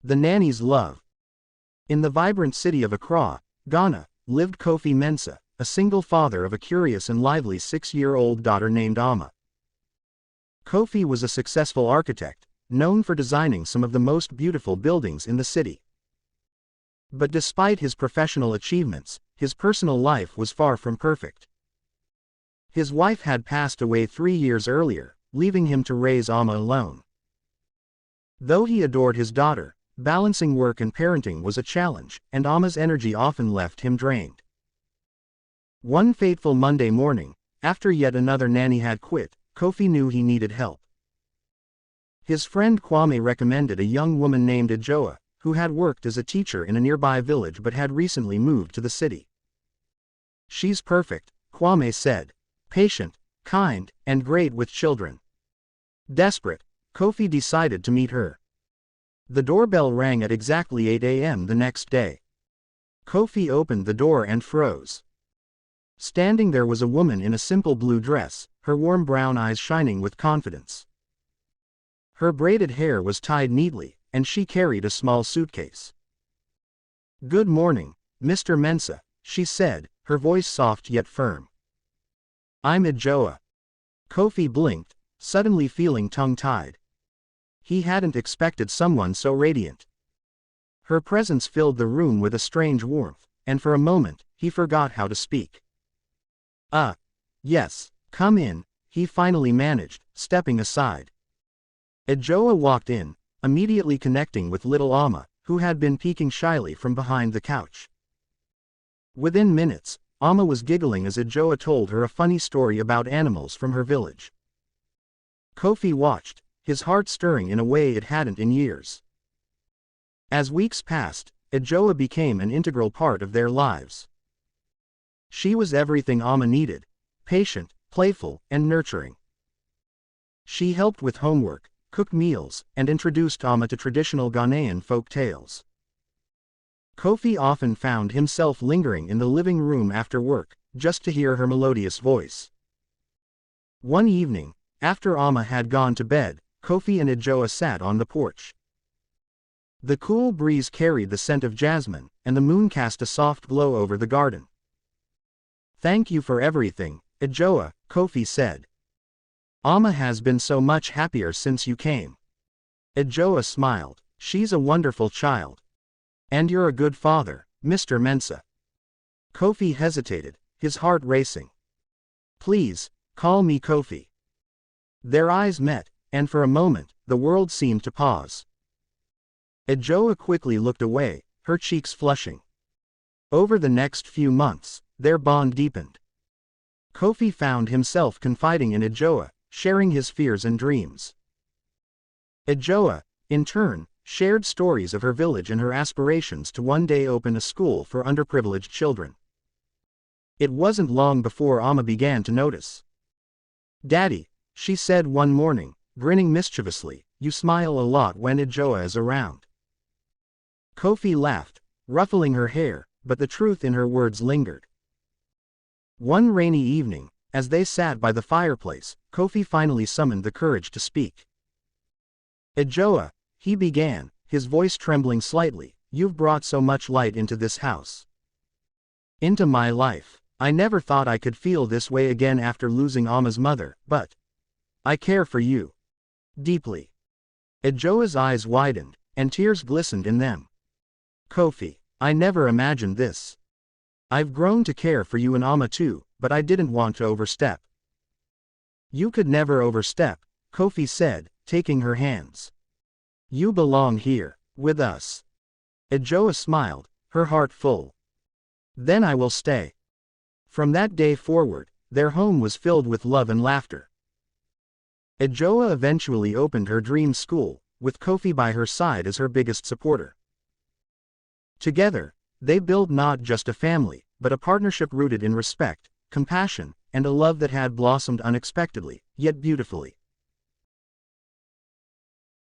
The Nanny's Love. In the vibrant city of Accra, Ghana, lived Kofi Mensah, a single father of a curious and lively 6-year-old daughter named Amma. Kofi was a successful architect, known for designing some of the most beautiful buildings in the city. But despite his professional achievements, his personal life was far from perfect. His wife had passed away 3 years earlier, leaving him to raise Amma alone. Though he adored his daughter, balancing work and parenting was a challenge, and Amma's energy often left him drained. One fateful Monday morning, after yet another nanny had quit, Kofi knew he needed help. His friend Kwame recommended a young woman named Ajoa, who had worked as a teacher in a nearby village but had recently moved to the city. "She's perfect," Kwame said. "Patient, kind, and great with children." Desperate, Kofi decided to meet her. The doorbell rang at exactly 8 a.m. the next day. Kofi opened the door and froze. Standing there was a woman in a simple blue dress, her warm brown eyes shining with confidence. Her braided hair was tied neatly, and she carried a small suitcase. "Good morning, Mr. Mensah," she said, her voice soft yet firm. "I'm Ajoa." Kofi blinked, suddenly feeling tongue-tied. He hadn't expected someone so radiant. Her presence filled the room with a strange warmth, and for a moment, he forgot how to speak. Yes, come in," he finally managed, stepping aside. Ajoa walked in, immediately connecting with little Amma, who had been peeking shyly from behind the couch. Within minutes, Amma was giggling as Ajoa told her a funny story about animals from her village. Kofi watched, his heart stirring in a way it hadn't in years. As weeks passed, Ajoa became an integral part of their lives. She was everything Amma needed: patient, playful, and nurturing. She helped with homework, cooked meals, and introduced Amma to traditional Ghanaian folk tales. Kofi often found himself lingering in the living room after work, just to hear her melodious voice. One evening, after Amma had gone to bed, Kofi and Ajoa sat on the porch. The cool breeze carried the scent of jasmine, and the moon cast a soft glow over the garden. "Thank you for everything, Ajoa," Kofi said. "Amma has been so much happier since you came." Ajoa smiled. "She's a wonderful child. And you're a good father, Mr. Mensah." Kofi hesitated, his heart racing. "Please, call me Kofi." Their eyes met, and for a moment, the world seemed to pause. Ajoa quickly looked away, her cheeks flushing. Over the next few months, their bond deepened. Kofi found himself confiding in Ajoa, sharing his fears and dreams. Ajoa, in turn, shared stories of her village and her aspirations to one day open a school for underprivileged children. It wasn't long before Amma began to notice. "Daddy," she said one morning, grinning mischievously, "you smile a lot when Ajoa is around." Kofi laughed, ruffling her hair, but the truth in her words lingered. One rainy evening, as they sat by the fireplace, Kofi finally summoned the courage to speak. "Ajoa," he began, his voice trembling slightly, "you've brought so much light into this house. Into my life. I never thought I could feel this way again after losing Amma's mother, but I care for you deeply." Ajoa's eyes widened, and tears glistened in them. "Kofi, I never imagined this. I've grown to care for you and Amma too, but I didn't want to overstep." "You could never overstep," Kofi said, taking her hands. "You belong here, with us." Ajoa smiled, her heart full. "Then I will stay." From that day forward, their home was filled with love and laughter. Ajoa eventually opened her dream school, with Kofi by her side as her biggest supporter. Together, they built not just a family, but a partnership rooted in respect, compassion, and a love that had blossomed unexpectedly, yet beautifully.